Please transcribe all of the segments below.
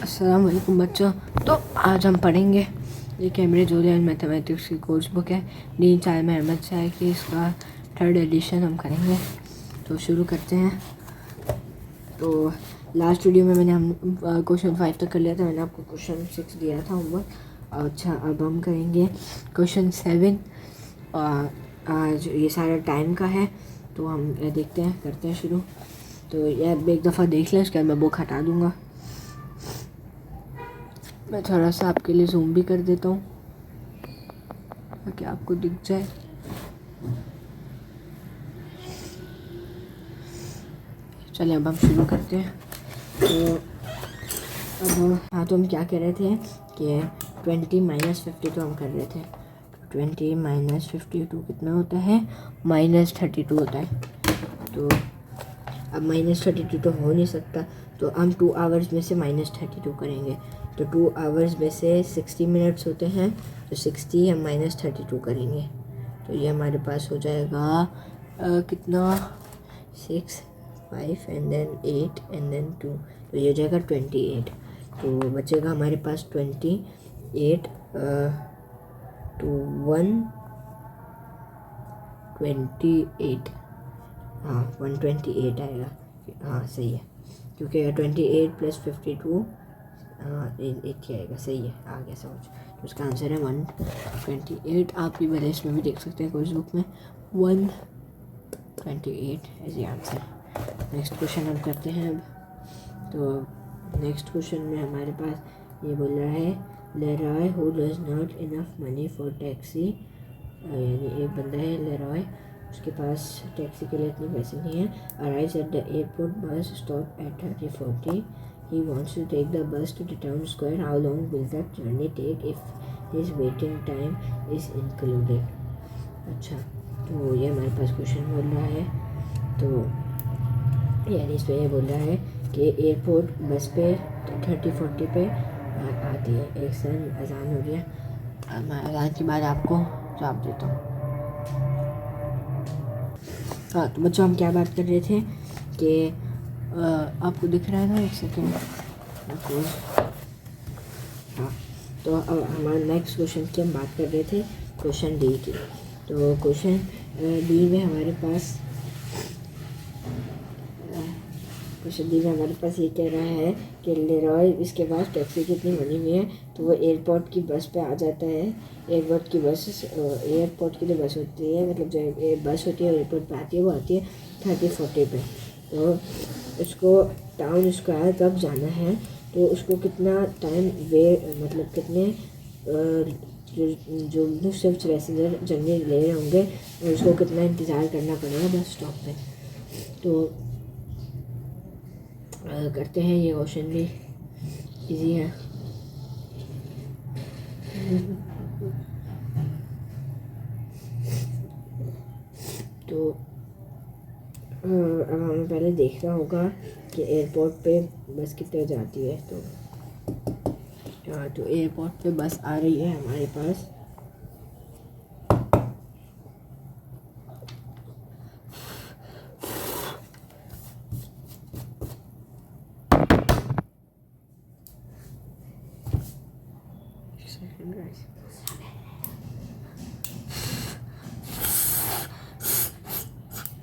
अस्सलाम वालेकुम बच्चों। तो आज हम पढ़ेंगे ये कैम्ब्रिज ओरियन मैथमेटिक्स की कोर्स बुक है डीन चाइम अहमद शाह की। इसका 3rd एडिशन हम करेंगे। तो शुरू करते हैं। तो लास्ट वीडियो में मैंने हम क्वेश्चन 5 तक कर लिया था। मैंने आपको क्वेश्चन 6 दिया था होमवर्क। अच्छा, अब हम करेंगे क्वेश्चन 7। आज ये सारा टाइम का है, तो हम देखते हैं, करते हैं शुरू। तो यह एक दफ़ा देख लें, उसके बाद मैं बुक हटा दूँगा। मैं थोड़ा सा आपके लिए जूम भी कर देता हूँ ताकि आपको दिख जाए। चलिए अब हम शुरू करते हैं। तो अब तो हम क्या कर रहे थे कि 20 - 52 हम कर रहे थे। 20 - 52 कितना होता है? -32 होता है। तो अब -32 तो हो नहीं सकता, तो हम 2 आवर्स में से -32 करेंगे। तो 2 आवर्स में से 60 मिनट्स होते हैं, तो 60 हम -32 करेंगे। तो ये हमारे पास हो जाएगा कितना? 6, 5 एंड देन 8 एंड देन 2, तो ये हो जाएगा 28। तो बचेगा हमारे पास 28 to 128। हाँ, 128 आएगा। हाँ सही है, क्योंकि 28 + 52 एक ही आएगा। सही है, आ गया समझ। तो उसका आंसर है 128। आप भी भले इसमें भी देख सकते हैं कोई बुक में 128 एज ये आंसर। नेक्स्ट क्वेश्चन हम करते हैं अब। तो नेक्स्ट क्वेश्चन में हमारे पास ये बोल रहा है Leroy who does not enough money for taxi. यानी एक बंदा है लेरॉय, उसके पास टैक्सी के लिए इतने पैसे नहीं हैं। Arrives at the airport, bus stop at 30:40। He wants to take the bus to the town square. How long will that journey take if his waiting time is included? अच्छा, तो ये हमारे पास क्वेश्चन बोल रहा है। तो यानी इसमें ये बोल रहा है कि एयरपोर्ट बस पे 30-40 पे आती है। एक सन अजान हो रही है। अब मैं अजान के बाद आपको जवाब देता हूँ। हाँ, तो बच्चों हम क्या बात कर रहे थे कि आपको दिख रहा है ना? एक सेकेंड। हाँ, तो अब हमारा नेक्स्ट क्वेश्चन की हम बात कर रहे थे, क्वेश्चन डी की। तो क्वेश्चन डी में हमारे पास ये कह रहा है कि लेरॉय इसके पास टैक्सी की इतनी मनी नहीं है, तो वो एयरपोर्ट की बस पे आ जाता है। एयरपोर्ट की जो बस होती है, मतलब जो बस होती है एयरपोर्ट पे आती है, वो आती है 30-40 पे। तो उसको टाउन स्क्वायर कब जाना है, तो उसको कितना टाइम मतलब कितने जो मुख्तलिफ पैसेंजर जर्नी ले रहे होंगे, और उसको कितना इंतज़ार करना पड़ेगा बस स्टॉप पे। तो करते हैं। ये क्वेश्चन भी इजी है। तो अब हमें पहले देखना होगा कि एयरपोर्ट पे बस कितने जाती है। तो एयरपोर्ट पे बस आ रही है हमारे पास।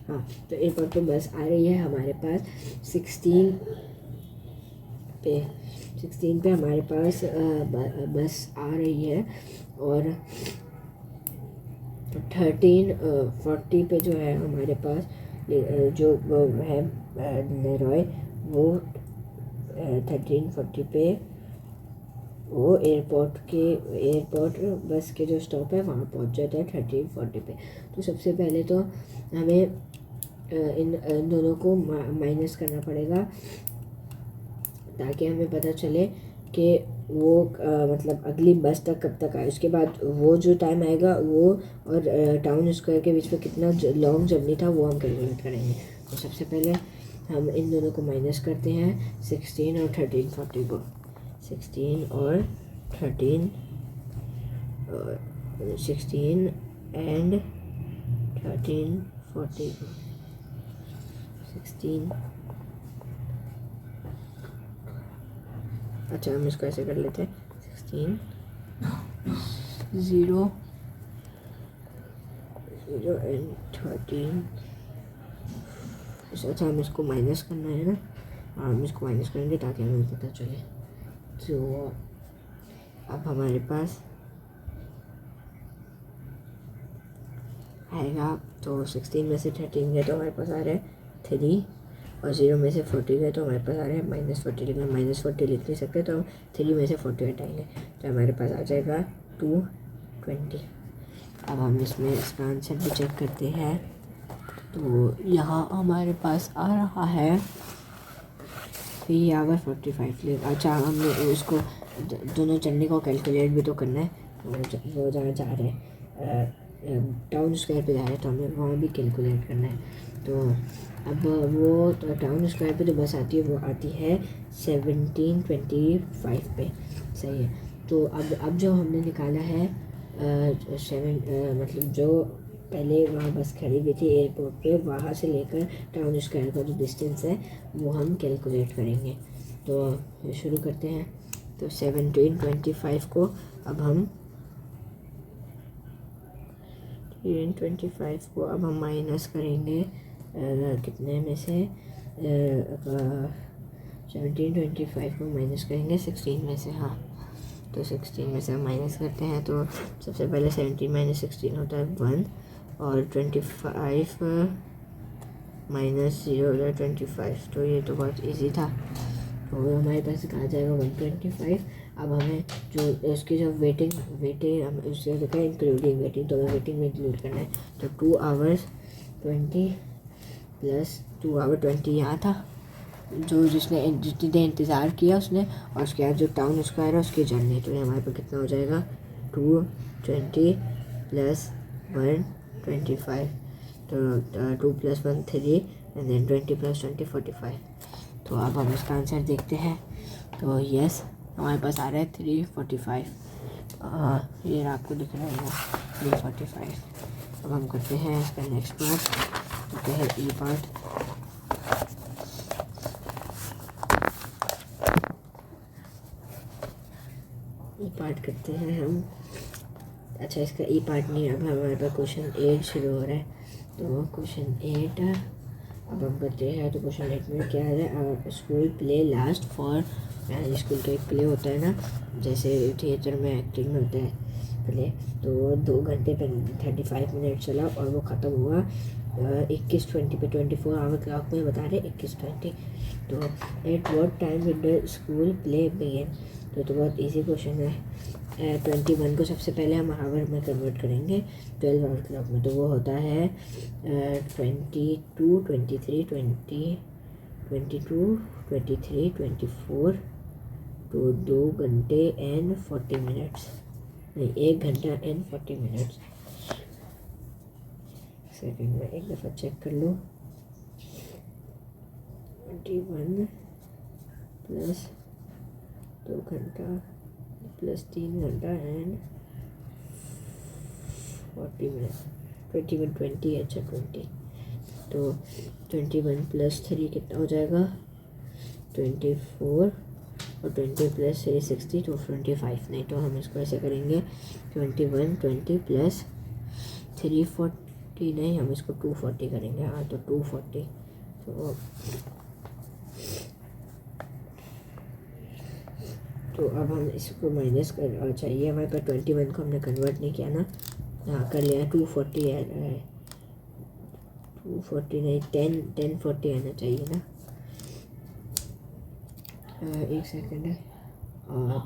हाँ, तो एयरपोर्ट पे बस आ रही है हमारे पास 16 पे हमारे पास बस आ रही है। और 13:40 पे जो है हमारे पास जो वो है लेरॉय, वो 13:40 पे वो एयरपोर्ट बस के जो स्टॉप है वहाँ पहुँच जाता है 13:40 पे। तो सबसे पहले तो हमें इन दोनों को माइनस करना पड़ेगा, ताकि हमें पता चले कि वो मतलब अगली बस तक कब तक आए। उसके बाद वो जो टाइम आएगा वो और टाउन स्क्वायर के बीच में कितना लॉन्ग जर्नी था वो हम कैलकुलेट करेंगे। तो सबसे पहले हम इन दोनों को माइनस करते हैं, 16 और 13:40 को। 16 और 13 16 एंड 13:40 को। 16 अच्छा हम इसको ऐसे कर लेते हैं 16 0 0 एंड 13। अच्छा हम इसको माइनस करना है ना, हाँ हम इसको माइनस करेंगे ताकि हमें पता चले। तो अब हमारे पास आएगा, तो 16 में से 13 गए तो हमारे पास आ रहा है 3, और 0 में से 40 गए तो हमारे पास आ रहा है -40। लेकिन -40 लिख नहीं सकते तो हम 3 में से 40 हटाएंगे तो हमारे पास आ जाएगा 220। अब हम इसमें इसका आंसर भी चेक करते हैं। तो यहाँ हमारे पास आ रहा है 3 आवर 45 ले। अच्छा हमने उसको दोनों चढ़ने को कैलकुलेट भी तो करना है, तो वो जहाँ जा रहे हैं टाउन स्क्वायर पे जा रहे हैं तो हमें वहाँ भी कैलकुलेट करना है। तो अब वो तो टाउन स्क्वायर पे जो बस आती है वो आती है 1725 पे, सही है। तो अब जो हमने निकाला है मतलब जो पहले वहाँ बस खड़ी हुई थी एयरपोर्ट पे, वहाँ से लेकर टाउन स्क्वायर का जो डिस्टेंस है वो हम कैलकुलेट करेंगे। तो शुरू करते हैं। तो 1725 को अब हम 25 को अब हम माइनस करेंगे कितने में से 1725 को माइनस करेंगे 16 में से। हाँ तो 16 में से हम माइनस करते हैं तो सबसे पहले 17 - 16 होता है 1, और 25 - 0 होता है 25। तो ये तो बहुत इजी था। तो हमारे पास कहा जाएगा 125। अब हमें जो उसकी जो वेटिंग हम उससे देखा है इंक्लूडिंग वेटिंग, तो हमें वेटिंग में इंक्लूड करना है। तो 2 आवर्स 20 प्लस 2 आवर 20 यहाँ था, जो जितनी देर इंतज़ार किया उसने, और उसके बाद जो टाउन स्क्वायर है उसकी जर्नी। तो ये हमारे पास कितना हो जाएगा 220 प्लस 125। तो 2 + 1 3 एंड देन 20 + 20 45। तो अब हम इसका आंसर देखते हैं। तो यस हमारे पास आ रहा है 345। ये आपको दिख रहा है 345। अब हम करते हैं इसका नेक्स्ट पार्ट, करते हैं ई पार्ट। ई पार्ट करते हैं हम। अच्छा इसका ई पार्ट नहीं, अब हमारे पास क्वेश्चन 8 शुरू हो रहा है। तो क्वेश्चन 8 अब हम करते हैं। तो क्वेश्चन 8 में क्या है, school play last for, school का एक प्ले होता है ना, जैसे थिएटर में एक्टिंग में होता है प्ले, तो 2 घंटे 35 मिनट चला और वो ख़त्म हुआ 21:20 पे। 24 आवर क्लॉक में बता रहे 21:20। तो at what time did the school play begin. तो बहुत इजी क्वेश्चन है। 21 को सबसे पहले हम आवर में कन्वर्ट करेंगे 12 आवर क्लॉक में, तो वो होता है 22 23 20 22 23 24। तो 2 घंटे एंड 40 मिनट्स, नहीं 1 घंटा एंड 40 मिनट्स। सेकंड में एक दफ़ा चेक कर लो। 21 प्लस 2 घंटा प्लस 3 घंटा एंड 40 मिनट। 21 20, अच्छा 20। तो 21 + 3 कितना हो जाएगा 24, और 20 + 3 60, तो 25। नहीं तो हम इसको ऐसे करेंगे 21 20 + 3 40, नहीं हम इसको 240 करेंगे। हाँ तो 240। तो अब हम इसको माइनस कर चाहिए हमारे पास 21 को हमने कन्वर्ट नहीं किया ना, हाँ कर लिया 240 है। 240 नहीं 1040 आना चाहिए ना। एक सेकंड है।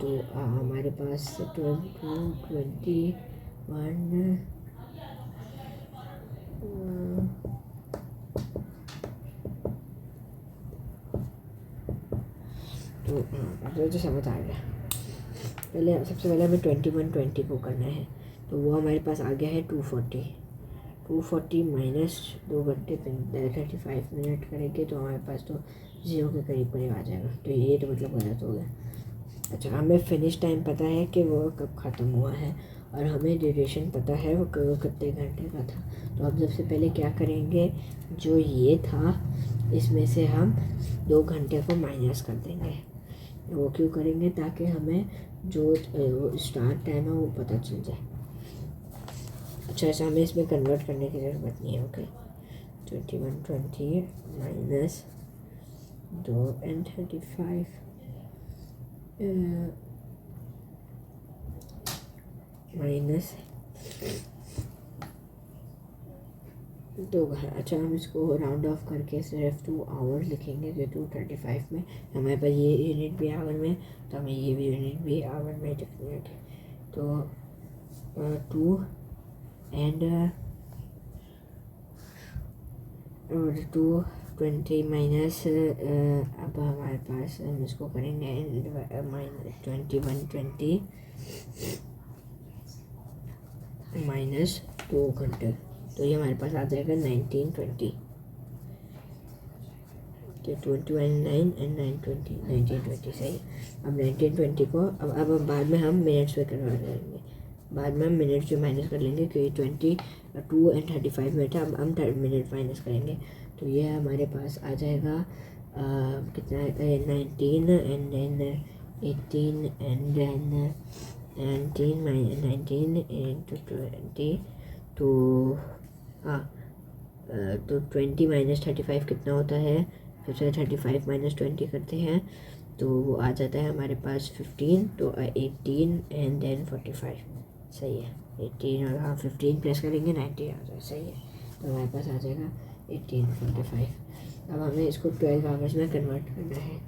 तो हमारे पास 21 तो समझ आ गया। पहले सबसे पहले हमें 21 20 को करना है, तो वो हमारे पास आ गया है 240 माइनस 2 घंटे 35 मिनट करेंगे तो हमारे पास तो 0 के करीब आ जाएगा। तो ये तो मतलब गलत हो गया। अच्छा हमें फिनिश टाइम पता है कि वो कब ख़त्म हुआ है, और हमें ड्यूरेशन पता है वो कितने घंटे का था। तो अब सबसे पहले क्या करेंगे, जो ये था इसमें से हम 2 घंटे को माइनस कर देंगे। वो क्यों करेंगे? ताकि हमें जो स्टार्ट टाइम है वो पता चल जाए। अच्छा, ऐसा हमें इसमें कन्वर्ट करने की ज़रूरत नहीं है। Okay, 2120 minus 2 and 35 minus 2। अच्छा, हम इसको राउंड ऑफ करके सिर्फ 2 आवर लिखेंगे, जो 2:35 में हमारे पास ये यूनिट भी आवर में, तो हमें ये भी यूनिट भी आवर में लिखनी है। तो 2 and 220 माइनस, अब हमारे पास हम इसको करेंगे -2120 माइनस 2 घंटे, तो ये हमारे पास आ जाएगा 1920। तो 219 and 920 1920 सही। अब 1920 को अब हम बाद में हम मिनट्स में कन्वर्ट करेंगे, बाद में हम मिनट्स जो माइनस कर लेंगे, क्योंकि 22 and 35 मिनट है। अब हम 30 मिनट माइनस करेंगे, तो ये हमारे पास आ जाएगा कितना, 19 and then 18 and then 19 into 20 तो हाँ, तो 20 माइनस 35 कितना होता है? फिर से 35 माइनस 20 करते हैं तो वो आ जाता है हमारे पास 15, तो 18 and then 45 सही है। 18 और हाँ 15 प्लस करेंगे 90 आ जाए, सही है। तो हमारे पास आ जाएगा 1845। अब हमें इसको 12 आवर्स में कन्वर्ट करना है,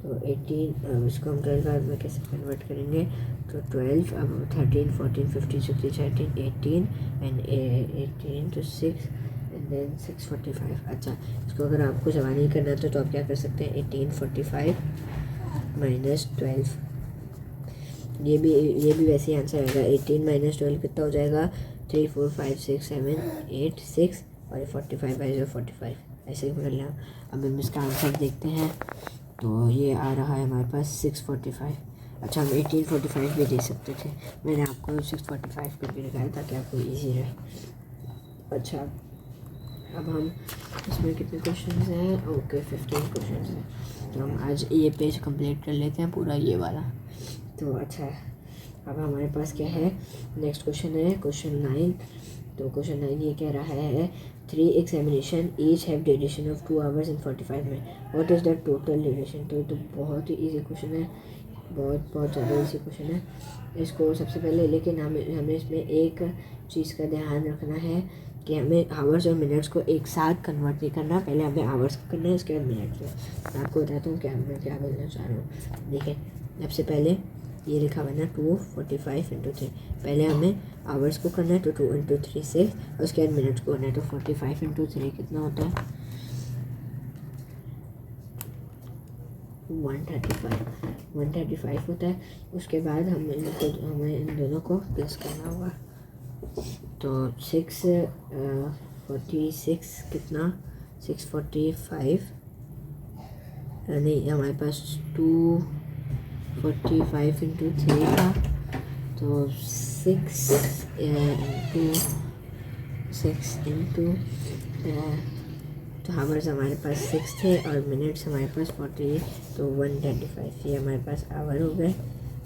तो 18 इसको हम 12 आवर्स में कैसे कन्वर्ट करेंगे? तो 12 अब 13 14 15 16 17 18 and 18 to 6 and then 645। अच्छा, इसको अगर आपको जमा नहीं करना तो आप क्या कर सकते हैं? 1845 माइनस 12, ये भी वैसे ही आंसर आएगा। 18 माइनस 12 कितना हो जाएगा? 3 4 5 6 7 8 6 और 45 बाई 45 ऐसे ही कर लें। अब हम इसका आंसर देखते हैं, तो ये आ रहा है हमारे पास 645। अच्छा, हम 1845 भी दे सकते थे, मैंने आपको 645 करके दिखाया ताकि आपको इजी रहे। अच्छा, अब हम इसमें कितने क्वेश्चन हैं? ओके, 15 क्वेश्चन हैं, तो हम आज ये पेज कंप्लीट कर लेते हैं पूरा ये वाला। तो अच्छा है, अब हमारे पास क्या है? नेक्स्ट क्वेश्चन है क्वेश्चन 9। तो क्वेश्चन 9 ये कह रहा है 3 examination each have duration of 2 hours and 45 minutes, what is the total duration? तो बहुत ही ईजी क्वेश्चन है, बहुत ज़्यादा ईजी क्वेश्चन है इसको। सबसे पहले लेकिन हमें इसमें एक चीज़ का ध्यान रखना है कि हमें आवर्स और मिनट्स को एक साथ कन्वर्ट नहीं करना, पहले हमें आवर्स को करना है, उसके बाद मिनट्स में। मैं आपको बताता हूँ मैं क्या बोलना चाह रहा हूँ। देखिए, सबसे पहले ये लिखा हुआ ना 245 इंटू 3, पहले हमें आवर्स को करना है, तो 2 इंटू 3 6, और उसके बाद मिनट्स को करना है, तो 45 इंटू 3 कितना होता है? 135 होता है। उसके बाद हमें इन दोनों को प्लस करना होगा, तो 646 कितना? 645 नहीं, हमारे पास 245 इंटू 3 था, तो 6 इंटू तो आवर्स हमारे पास 6 थे और मिनट्स हमारे पास 40, तो 135 ये हमारे पास आवर हो गए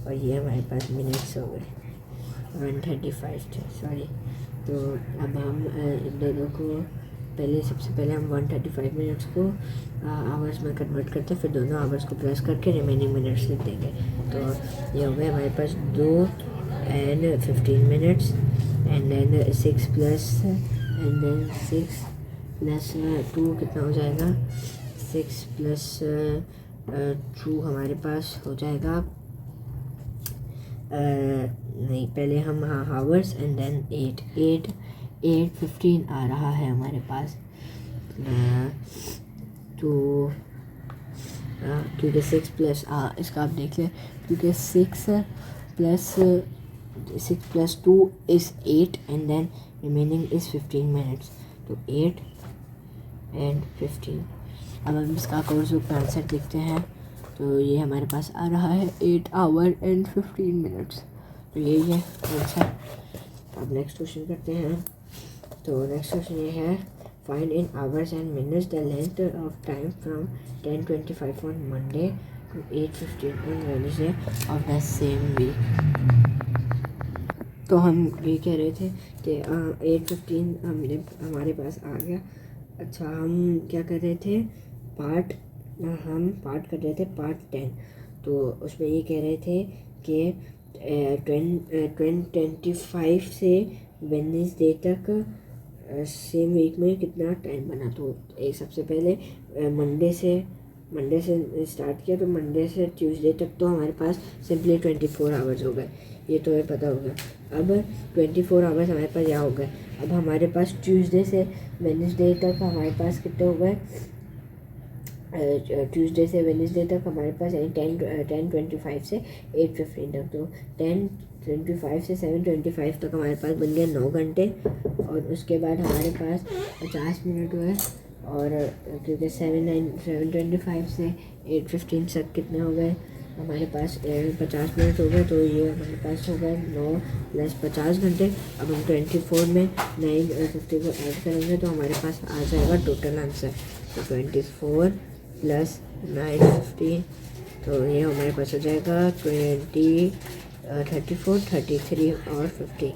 और ये हमारे पास मिनट्स हो गए। 135 थे, सॉरी। तो अब हम इन दोनों को सबसे पहले हम 135 मिनट्स को आवर्स में कन्वर्ट करते हैं, फिर दोनों आवर्स को प्लस करके रिमेनिंग मिनट्स लिख देंगे। तो ये हो गए हमारे पास 2 and 15 minutes and then 6 plus and then 6 plus 2 कितना हो जाएगा? 6 प्लस 2 हमारे पास हो जाएगा नहीं, पहले हम आवर्स एंड देन 8 15 आ रहा है हमारे पास। तो क्योंकि 6 प्लस इसका आप देख लें, क्योंकि 6 plus 2 is 8 and then remaining is 15 minutes, तो 8 and 15। अब हम इसका कोर्स बुक का आंसर देखते हैं, तो ये हमारे पास आ रहा है 8 hour and 15 minutes, तो यही है आंसर। अब नेक्स्ट क्वेश्चन करते हैं। तो नेक्स्ट क्वेश्चन ये है find in hours and minutes the length of time from 10:25 on Monday 8:15 on Wednesday of the same week। तो हम ये कह रहे थे कि 8:15 हमारे पास आ गया। अच्छा, हम क्या कर रहे थे, हम पार्ट कर रहे थे पार्ट 10। तो उसमें ये कह रहे थे कि 25 से वेडनेसडे तक सेम वीक में कितना टाइम बना। तो एक सबसे पहले मंडे से स्टार्ट किया, तो मंडे से ट्यूसडे तक तो हमारे पास सिंपली 24 आवर्स हो गए, ये तो हमें पता होगा। अब 24 आवर्स हमारे पास यहाँ हो गए। अब हमारे पास ट्यूसडे से वेडनेसडे तक हमारे पास कितने हो गए, ट्यूसडे से वेडनेसडे तक हमारे पास 10:25 से 8:15 तक। तो 10:25 से 7:25 तक हमारे पास बन गया 9 घंटे। और उसके बाद हमारे पास 50 मिनट हुए, और क्योंकि 7:25 से 8:15 तक कितने हो गए हमारे पास 50 मिनट हो गए। तो ये हमारे पास हो गए 9 + 50 घंटे। अब हम 24 में 9:50 को ऐड करेंगे तो हमारे पास आ जाएगा टोटल आंसर। तो 24 + 9:50, तो ये हमारे पास हो जाएगा 34, 33 और 50।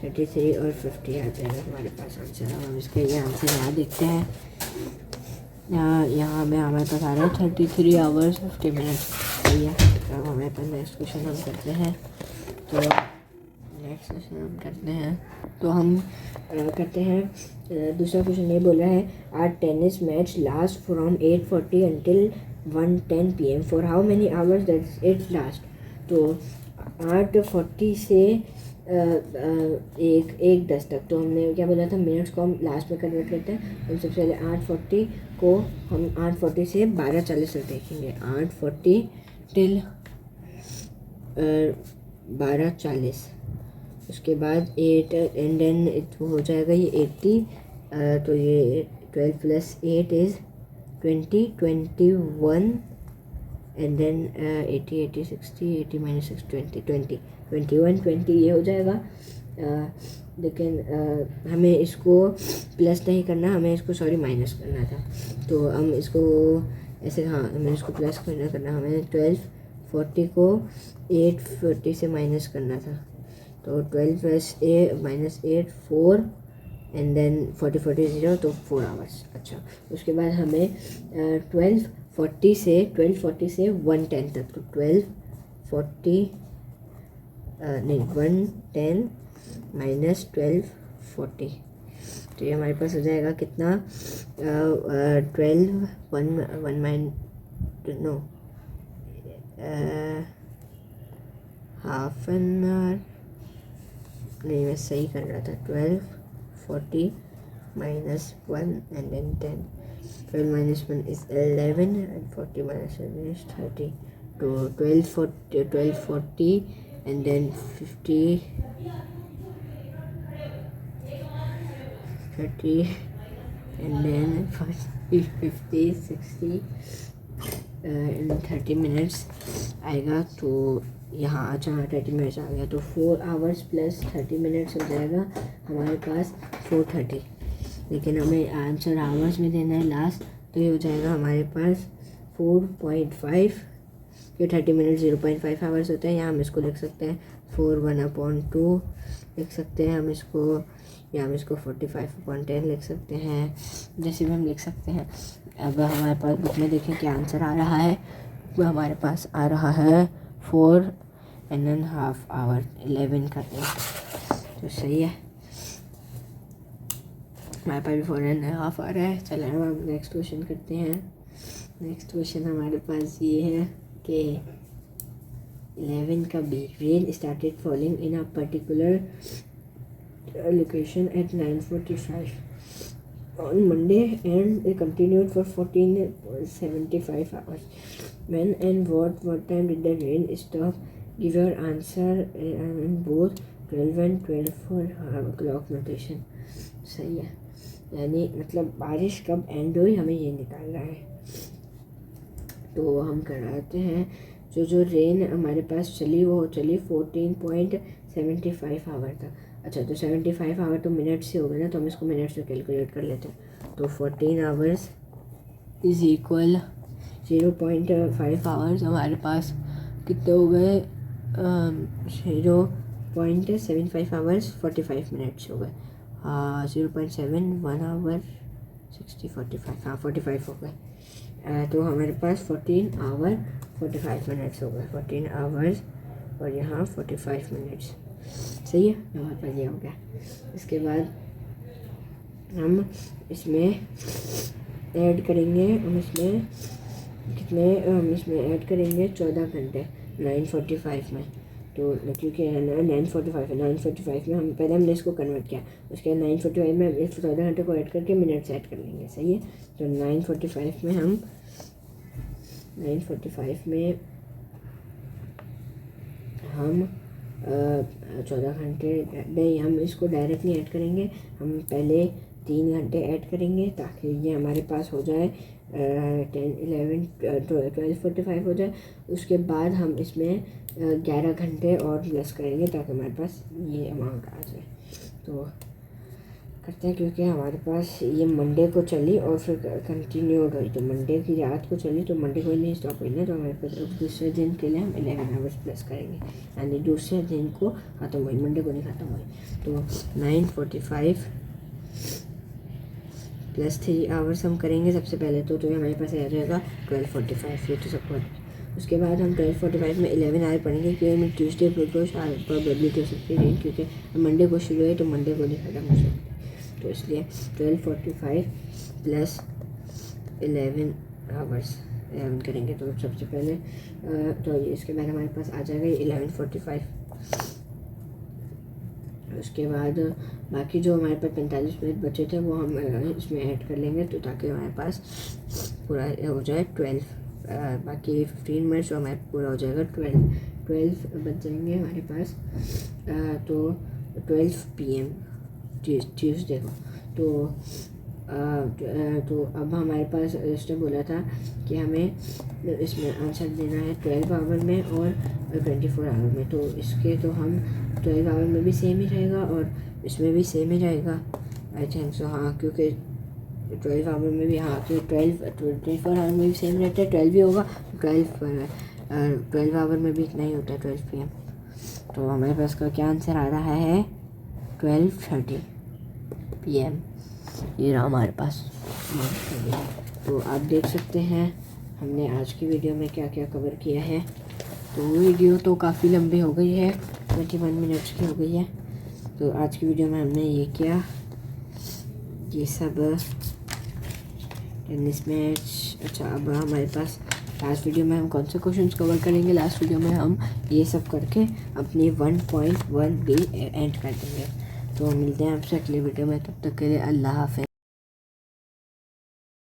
33 और 50 आ जाएगा हमारे पास आंसर। अब हम इसके लिए आंसर यहाँ देखते हैं। यहाँ में हमारे पास आ रहा है 33 आवर्स 50 मिनट्स। सही है। अब हमारे पास नेक्स्ट क्वेश्चन हम करते हैं। तो नेक्स्ट क्वेश्चन हम करते हैं, तो हम करते हैं दूसरा क्वेश्चन। ये बोला है, our tennis match last from 8:40 until 1:10 PM for how many hours that it last. तो 8:40 से 1:10 तक। तो हमने क्या बोला था, मिनट्स को हम लास्ट में कन्वर्ट करते हैं। हम सबसे पहले 8:40 को हम 8:40 से 12:40 तक देखेंगे। 8:40 till 12:40। उसके बाद 8 एंड देन हो जाएगा ये 80। तो ये 12 + 8 इज़ 20, 21 एंड देन 80, 80, 60, 80 - 6, 20, 21, 20 ये हो जाएगा। लेकिन हमें इसको प्लस नहीं करना, हमें इसको माइनस करना था। तो हम इसको ऐसे, हाँ हमें इसको प्लस करना, हमें 12:40 को 8:40 से माइनस करना था। तो 12 + 8 4 एंड देन 40 40 0, तो 4 आवर्स। अच्छा, उसके बाद हमें 12:40 से 1:10 तक। तो 12:40 नहीं 1:10 - 12:40, तो ये हमारे पास हो जाएगा कितना, 12 हाफ एन आवर नहीं, मैं सही कर रहा था। 12:40 - 1 and then 10। 12 - 1 is 11 and 40 - 1 is 30. तो 12:40 and then 50, 30 and then 50, 60 in 30 minutes आएगा। तो यहाँ अच्छा 30 मिनट्स आ गया। तो 4 आवर्स + 30 मिनट्स हो जाएगा हमारे पास 4:30। लेकिन हमें आंसर आवर्स में देना है लास्ट, तो ये हो जाएगा हमारे पास 4.5। ये 30 मिनट 0.5 आवर्स होते हैं। यहाँ हम इसको लिख सकते हैं 4/1/2 लिख सकते हैं हम इसको, या हम इसको 45/10 लिख सकते हैं, जैसे भी हम लिख सकते हैं। अब हमारे पास बुक में देखें क्या आंसर आ रहा है। वो हमारे पास आ रहा है 4.5 आवर 11 का 8। तो सही है, हमारे पास भी 4.5 आ रहा है। चलो अब हम नेक्स्ट क्वेश्चन करते हैं। नेक्स्ट क्वेश्चन हमारे पास ये है कि 11 का B, rain started falling in a particular location at 9:45 on Monday and it continued for 14.75 hours. When and what time did the rain stop? Give your answer in both 12 and 12 for clock notation. सही है, यानी मतलब बारिश कब and हुई हमें ये निकालना है। तो हम कराते हैं, जो रेन हमारे पास चली वो चली 14.75 आवर तक। अच्छा, तो 75 आवर तो मिनट से हो गए ना, तो हम इसको मिनट से कैलकुलेट कर लेते हैं। तो 14 आवर्स इज़ इक्वल 0.5 आवर्स हमारे पास कितने हो गए, 0.75 आवर्स 45 मिनट्स हो गए। 0.7 1 आवर 60 45, हाँ 45 हो गए। तो हमारे पास 14 आवर 45 मिनट्स हो गए, 14 आवर्स और यहाँ 45 मिनट्स। सही है, हमारे पास ये हो गया। इसके बाद हम इसमें ऐड करेंगे, हम इसमें ऐड करेंगे 14 घंटे 9:45 में। तो क्योंकि 9:45 में हम पहले हमने इसको कन्वर्ट किया, उसके बाद 9:45 में इस 14 घंटे को ऐड करके मिनट्स ऐड कर लेंगे। सही है, तो 9:45 में हम 14 घंटे नहीं, हम इसको डायरेक्ट नहीं ऐड करेंगे, हम पहले 3 घंटे ऐड करेंगे ताकि ये हमारे पास हो जाए 10 11 12:45 हो जाए। उसके बाद हम इसमें 11 घंटे और प्लस करेंगे ताकि हमारे पास ये अमाउंट आ जाए। तो करते हैं, क्योंकि हमारे पास ये मंडे को चली और फिर कंटिन्यूड हुई, तो मंडे की रात को चली तो मंडे को नहीं स्टॉप हुई ना, तो हमारे पास दूसरे दिन के लिए हम 11 आवर्स प्लस करेंगे, यानी दूसरे दिन को ख़त्म हुई, मंडे को नहीं ख़त्म हुई। तो 9:45 प्लस 3 आवर्स हम करेंगे सबसे पहले, तो हमारे पास आ जाएगा 12:45। ये तो सबको। उसके बाद हम 12:45 में 11 आवर पढ़ेंगे, क्योंकि ट्यूसडे को प्रोबेबिलिटी हो सकती है, क्योंकि मंडे को शुरू है तो मंडे को नहीं ख़त्म हो सकती, तो इसलिए 12:45 प्लस 11 आवर्स 11 करेंगे। तो सबसे पहले तो इसके बाद हमारे पास आ जाएगा 11:45। उसके बाद बाकी जो हमारे पास 45 मिनट बचे थे वो हम इसमें ऐड कर लेंगे, तो ताकि हमारे पास पूरा हो जाए 12। बाकी 15 मिनट्स जो हमारे पूरा हो जाएगा 12 बच जाएंगे हमारे पास। तो 12 PM ट्यूसडे को। तो अब हमारे पास इसने बोला था कि हमें इसमें आंसर देना है 12 आवर में और 24 आवर में। तो इसके तो हम 12 आवर में भी सेम ही रहेगा और इसमें भी सेम ही रहेगा, आई थिंक सो। हाँ, क्योंकि 12 आवर में भी, हाँ, तो 24 आवर में भी सेम रहता है, 12 भी होगा। 12 आवर में भी इतना ही होता है, 12 PM। तो हमारे पास का क्या आंसर आ रहा है 12:30 PM। ये रहा हमारे पास। तो आप देख सकते हैं हमने आज की वीडियो में क्या क्या कवर किया है। तो वीडियो तो काफ़ी लंबी हो गई है, 21 मिनट्स की हो गई है। तो आज की वीडियो में हमने ये किया, ये सब टेनिस मैच। अच्छा, अब हमारे पास लास्ट वीडियो में हम कौन से क्वेश्चंस कवर करेंगे, लास्ट वीडियो में हम ये सब करके अपनी 1.1 भी एंड कर देंगे। तो मिलते हैं आपसे अगले वीडियो में, तब तक के लिए अल्लाह हाफ़िज़।